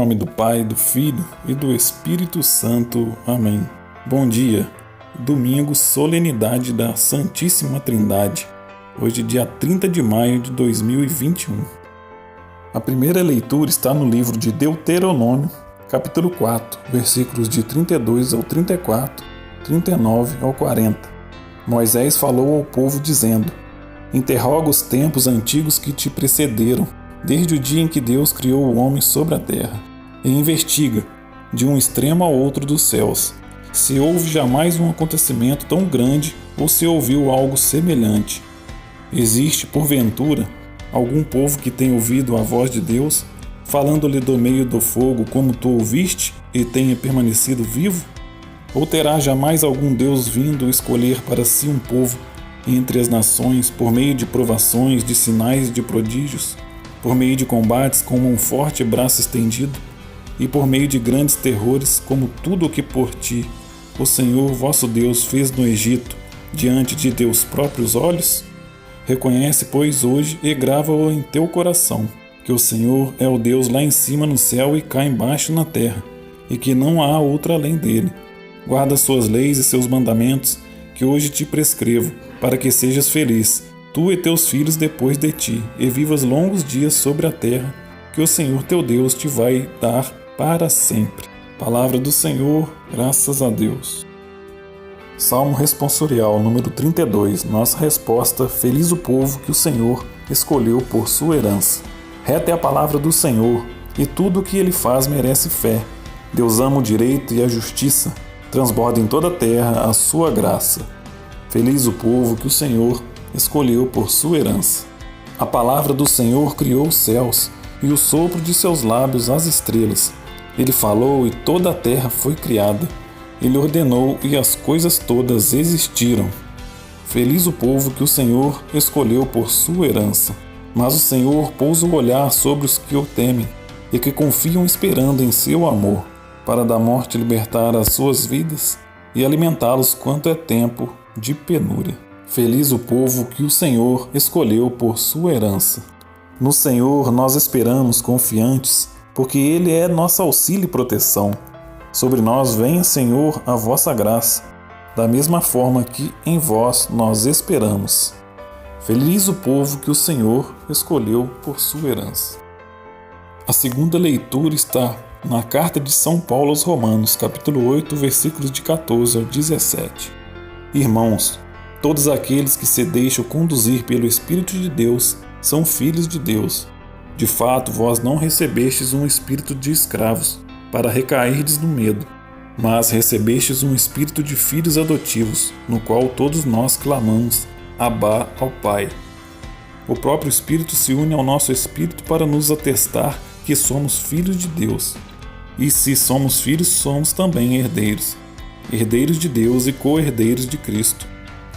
nome do Pai, do Filho e do Espírito Santo. Amém. Bom dia. Domingo, solenidade da Santíssima Trindade. Hoje, dia 30 de maio de 2021. A primeira leitura está no livro de Deuteronômio, capítulo 4, versículos de 32 ao 34, 39 ao 40. Moisés falou ao povo dizendo: Interroga os tempos antigos que te precederam, desde o dia em que Deus criou o homem sobre a terra, e investiga, de um extremo ao outro dos céus, se houve jamais um acontecimento tão grande ou se ouviu algo semelhante. Existe, porventura, algum povo que tenha ouvido a voz de Deus, falando-lhe do meio do fogo como tu ouviste e tenha permanecido vivo? Ou terá jamais algum Deus vindo escolher para si um povo entre as nações por meio de provações, de sinais e de prodígios, por meio de combates como um forte braço estendido, e por meio de grandes terrores como tudo o que por ti, o Senhor vosso Deus, fez no Egito, diante de teus próprios olhos? Reconhece, pois, hoje e grava-o em teu coração, que o Senhor é o Deus lá em cima no céu e cá embaixo na terra, e que não há outro além dele. Guarda suas leis e seus mandamentos, que hoje te prescrevo, para que sejas feliz, tu e teus filhos depois de ti, e vivas longos dias sobre a terra, que o Senhor teu Deus te vai dar para sempre. Palavra do Senhor, graças a Deus. Salmo responsorial número 32, nossa resposta: feliz o povo que o Senhor escolheu por sua herança. Reta é a palavra do Senhor, e tudo o que ele faz merece fé. Deus ama o direito e a justiça, transborda em toda a terra a sua graça. Feliz o povo que o Senhor escolheu por sua herança. A palavra do Senhor criou os céus, e o sopro de seus lábios as estrelas. Ele falou e toda a terra foi criada. Ele ordenou e as coisas todas existiram. Feliz o povo que o Senhor escolheu por sua herança. Mas o Senhor pousa o olhar sobre os que o temem e que confiam esperando em seu amor, para da morte libertar as suas vidas e alimentá-los quanto é tempo de penúria. Feliz o povo que o Senhor escolheu por sua herança. No Senhor nós esperamos confiantes, porque Ele é nosso auxílio e proteção. Sobre nós venha, Senhor, a vossa graça, da mesma forma que em vós nós esperamos. Feliz o povo que o Senhor escolheu por sua herança. A segunda leitura está na carta de São Paulo aos Romanos, capítulo 8, versículos de 14 ao 17. Irmãos, todos aqueles que se deixam conduzir pelo Espírito de Deus são filhos de Deus. De fato, vós não recebestes um espírito de escravos, para recairdes no medo, mas recebestes um espírito de filhos adotivos, no qual todos nós clamamos, Abá, ao Pai. O próprio Espírito se une ao nosso espírito para nos atestar que somos filhos de Deus. E se somos filhos, somos também herdeiros, herdeiros de Deus e co-herdeiros de Cristo.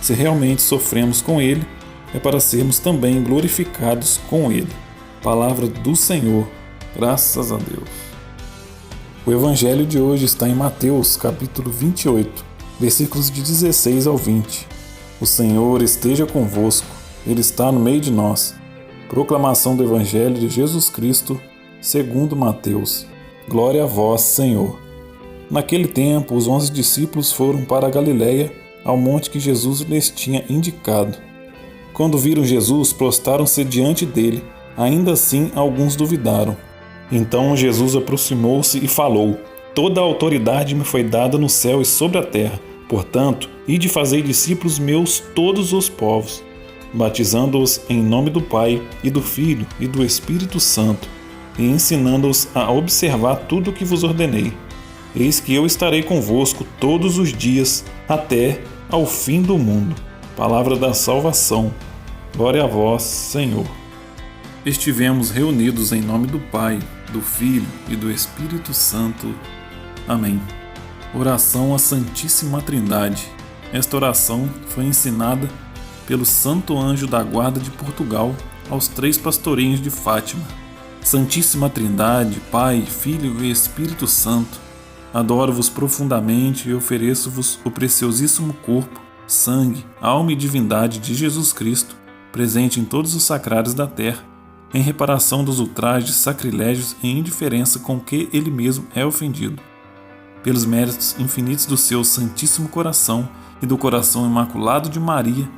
Se realmente sofremos com Ele, é para sermos também glorificados com Ele. Palavra do Senhor, graças a Deus. O Evangelho de hoje está em Mateus, capítulo 28, versículos de 16 ao 20. O Senhor esteja convosco, Ele está no meio de nós. Proclamação do Evangelho de Jesus Cristo, segundo Mateus. Glória a vós, Senhor. Naquele tempo, os 11 discípulos foram para a Galiléia, ao monte que Jesus lhes tinha indicado. Quando viram Jesus, prostaram-se diante dele. Ainda assim, alguns duvidaram. Então Jesus aproximou-se e falou: Toda a autoridade me foi dada no céu e sobre a terra. Portanto, ide fazei discípulos meus todos os povos, batizando-os em nome do Pai e do Filho e do Espírito Santo, e ensinando-os a observar tudo o que vos ordenei. Eis que eu estarei convosco todos os dias, até ao fim do mundo. Palavra da salvação. Glória a vós, Senhor. Estivemos reunidos em nome do Pai, do Filho e do Espírito Santo. Amém. Oração à Santíssima Trindade. Esta oração foi ensinada pelo Santo Anjo da Guarda de Portugal aos 3 pastorinhos de Fátima. Santíssima Trindade, Pai, Filho e Espírito Santo, adoro-vos profundamente e ofereço-vos o preciosíssimo corpo, sangue, alma e divindade de Jesus Cristo, presente em todos os sacrários da terra, em reparação dos ultrajes, sacrilégios e indiferença com que ele mesmo é ofendido. Pelos méritos infinitos do seu Santíssimo Coração e do coração imaculado de Maria,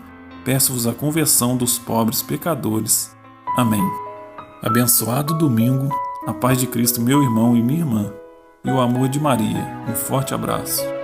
peço-vos a conversão dos pobres pecadores. Amém. Abençoado domingo, a paz de Cristo, meu irmão e minha irmã, e o amor de Maria. Um forte abraço.